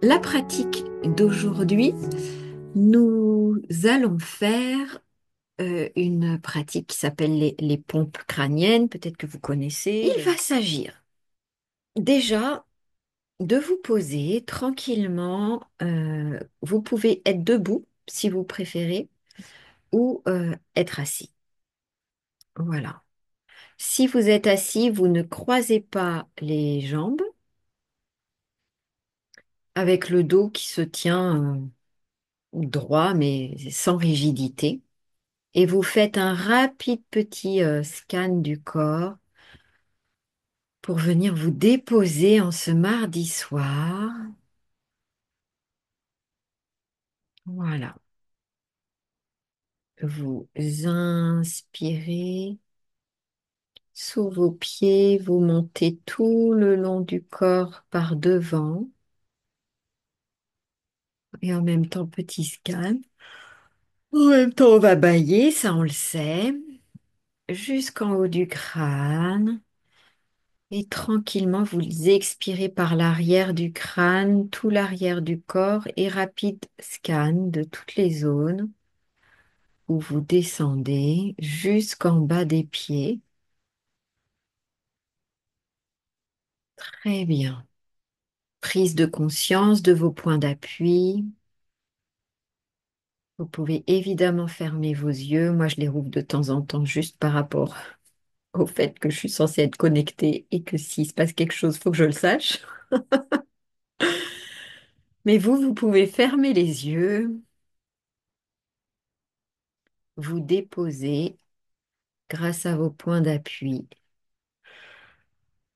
La pratique d'aujourd'hui, nous allons faire une pratique qui s'appelle les pompes crâniennes. Peut-être que vous connaissez. Il va s'agir déjà de vous poser tranquillement. Vous pouvez être debout si vous préférez ou être assis. Voilà. Si vous êtes assis, vous ne croisez pas les jambes avec le dos qui se tient droit mais sans rigidité. Et vous faites un rapide petit scan du corps pour venir vous déposer en ce mardi soir. Voilà. Vous inspirez sous vos pieds, vous montez tout le long du corps par devant et en même temps petit scan. En même temps, on va bailler, ça on le sait, jusqu'en haut du crâne. Et tranquillement, vous expirez par l'arrière du crâne, tout l'arrière du corps et rapide scan de toutes les zones où vous descendez jusqu'en bas des pieds. Très bien. Prise de conscience de vos points d'appui. Vous pouvez évidemment fermer vos yeux. Moi, je les rouvre de temps en temps juste par rapport au fait que je suis censée être connectée et que s'il se passe quelque chose, il faut que je le sache. Mais vous pouvez fermer les yeux, vous déposer grâce à vos points d'appui.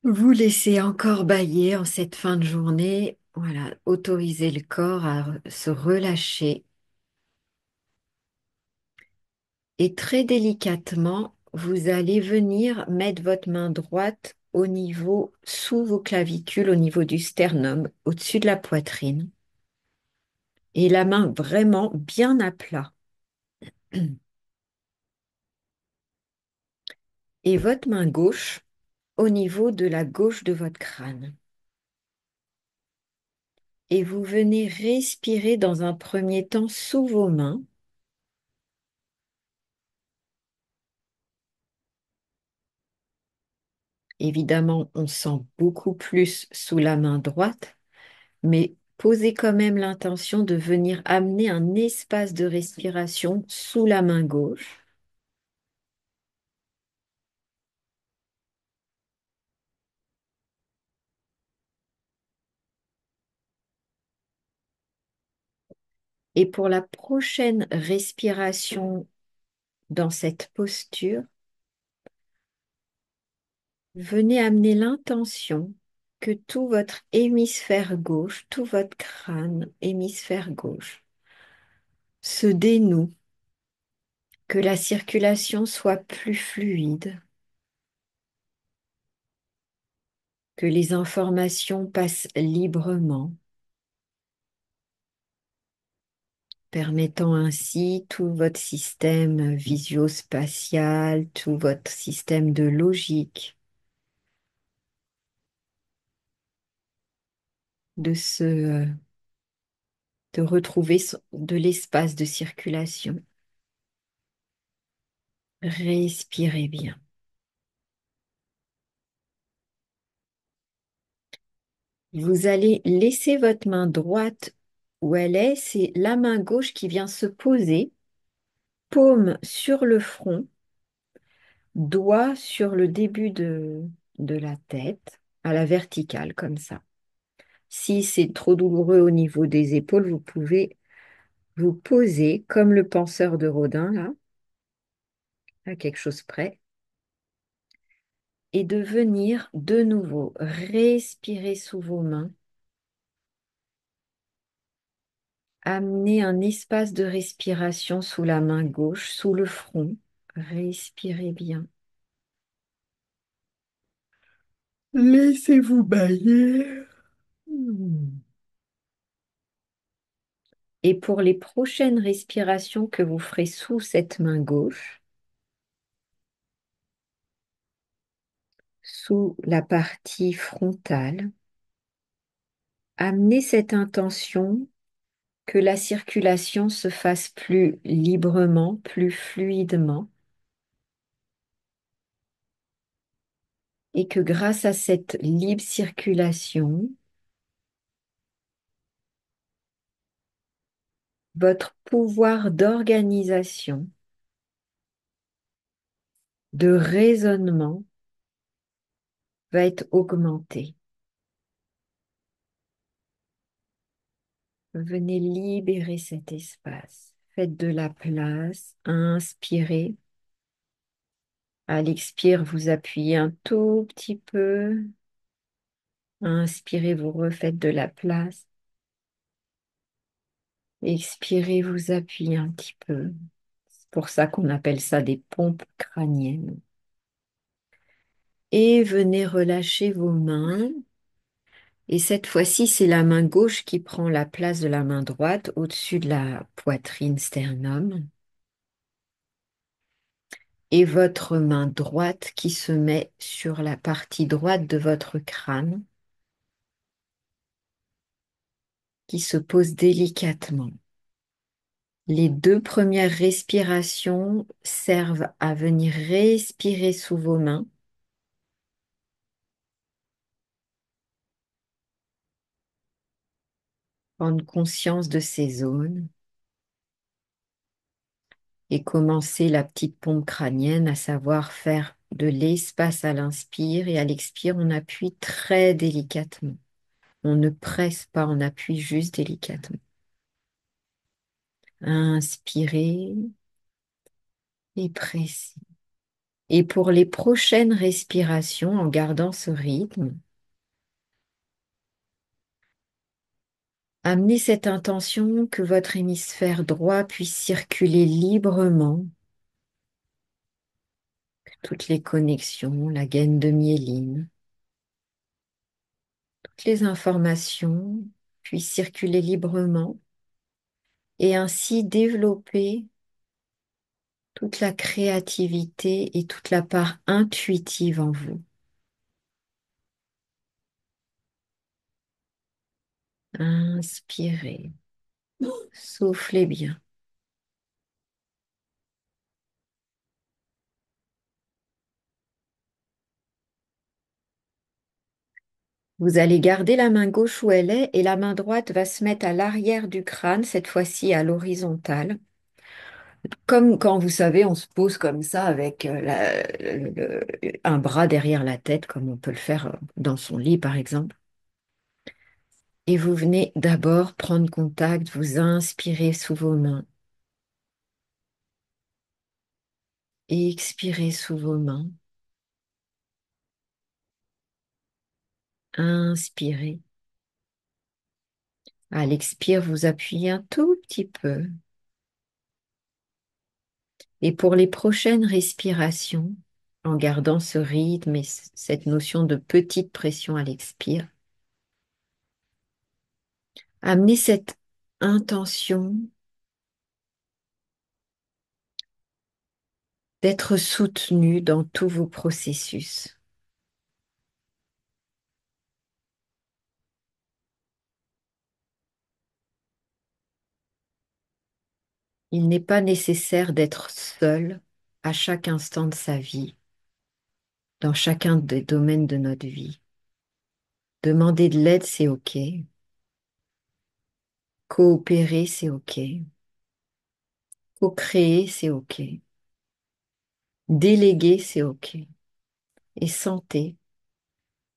Vous laissez encore bâiller en cette fin de journée. Voilà, autorisez le corps à se relâcher. Et très délicatement, vous allez venir mettre votre main droite au niveau, sous vos clavicules, au niveau du sternum, au-dessus de la poitrine. Et la main vraiment bien à plat. Et votre main gauche au niveau de la gauche de votre crâne. Et vous venez respirer dans un premier temps sous vos mains. Évidemment, on sent beaucoup plus sous la main droite, mais posez quand même l'intention de venir amener un espace de respiration sous la main gauche. Et pour la prochaine respiration dans cette posture, venez amener l'intention que tout votre hémisphère gauche, tout votre crâne, hémisphère gauche, se dénoue, que la circulation soit plus fluide, que les informations passent librement, permettant ainsi tout votre système visio-spatial, tout votre système de logique de retrouver de l'espace de circulation. Respirez bien. Vous allez laisser votre main droite où elle est, c'est la main gauche qui vient se poser, paume sur le front, doigt sur le début de la tête, à la verticale, comme ça. Si c'est trop douloureux au niveau des épaules, vous pouvez vous poser comme le penseur de Rodin, là, à quelque chose près, et de venir de nouveau respirer sous vos mains, amener un espace de respiration sous la main gauche, sous le front. Respirez bien. Laissez-vous bailler. Hmm. Et pour les prochaines respirations que vous ferez sous cette main gauche, sous la partie frontale, Amenez cette intention que la circulation se fasse plus librement, plus fluidement, et que grâce à cette libre circulation, votre pouvoir d'organisation, de raisonnement va être augmenté. Venez libérer cet espace. Faites de la place, inspirez. À l'expire, vous appuyez un tout petit peu. Inspirez, vous refaites de la place. Expirez, vous appuyez un petit peu. C'est pour ça qu'on appelle ça des pompes crâniennes. Et venez relâcher vos mains. Et cette fois-ci, c'est la main gauche qui prend la place de la main droite au-dessus de la poitrine sternum. Et votre main droite qui se met sur la partie droite de votre crâne, qui se pose délicatement. Les deux premières respirations servent à venir respirer sous vos mains. Prendre conscience de ces zones et commencer la petite pompe crânienne, à savoir faire de l'espace à l'inspire et à l'expire, on appuie très délicatement. On ne presse pas, on appuie juste délicatement. Inspirez et pressez. Et pour les prochaines respirations, en gardant ce rythme, amenez cette intention que votre hémisphère droit puisse circuler librement, que toutes les connexions, la gaine de myéline, toutes les informations puissent circuler librement et ainsi développer toute la créativité et toute la part intuitive en vous. Inspirez, soufflez bien. Vous allez garder la main gauche où elle est et la main droite va se mettre à l'arrière du crâne, cette fois-ci à l'horizontale. Comme quand vous savez, on se pose comme ça avec un bras derrière la tête, comme on peut le faire dans son lit par exemple. Et vous venez d'abord prendre contact, vous inspirez sous vos mains et expirez sous vos mains. Inspirez. À l'expire, vous appuyez un tout petit peu. Et pour les prochaines respirations, en gardant ce rythme et cette notion de petite pression à l'expire, amenez cette intention d'être soutenu dans tous vos processus. Il n'est pas nécessaire d'être seul à chaque instant de sa vie, dans chacun des domaines de notre vie. Demander de l'aide, c'est OK. Coopérer, c'est OK. Co-créer, c'est OK. Déléguer, c'est OK. Et sentez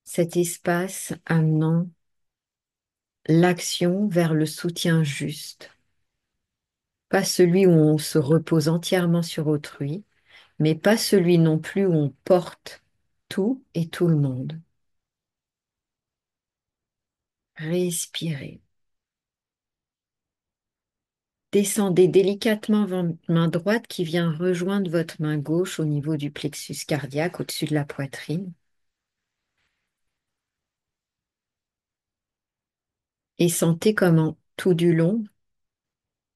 cet espace amenant l'action vers le soutien juste. Pas celui où on se repose entièrement sur autrui, mais pas celui non plus où on porte tout et tout le monde. Respirez. Descendez délicatement votre main droite qui vient rejoindre votre main gauche au niveau du plexus cardiaque, au-dessus de la poitrine. Et sentez comment tout du long,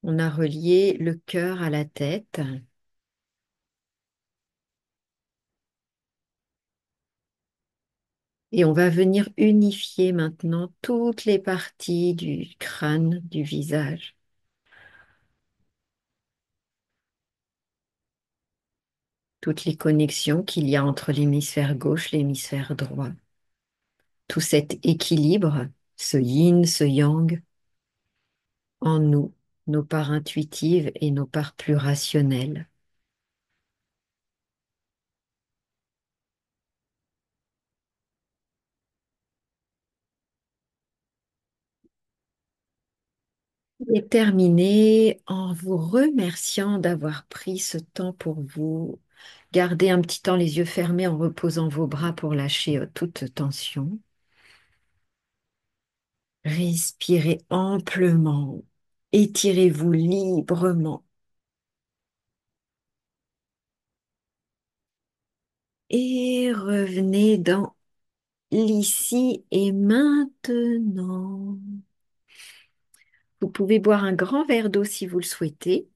on a relié le cœur à la tête. Et on va venir unifier maintenant toutes les parties du crâne, du visage, toutes les connexions qu'il y a entre l'hémisphère gauche et l'hémisphère droit. Tout cet équilibre, ce yin, ce yang, en nous, nos parts intuitives et nos parts plus rationnelles. Et terminer en vous remerciant d'avoir pris ce temps pour vous. Gardez un petit temps les yeux fermés en reposant vos bras pour lâcher toute tension. Respirez amplement. Étirez-vous librement. Et revenez dans l'ici et maintenant. Vous pouvez boire un grand verre d'eau si vous le souhaitez.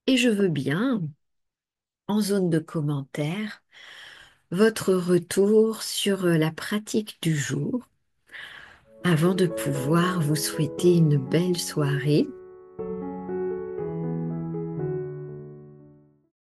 Et je veux bien, en zone de commentaires, votre retour sur la pratique du jour avant de pouvoir vous souhaiter une belle soirée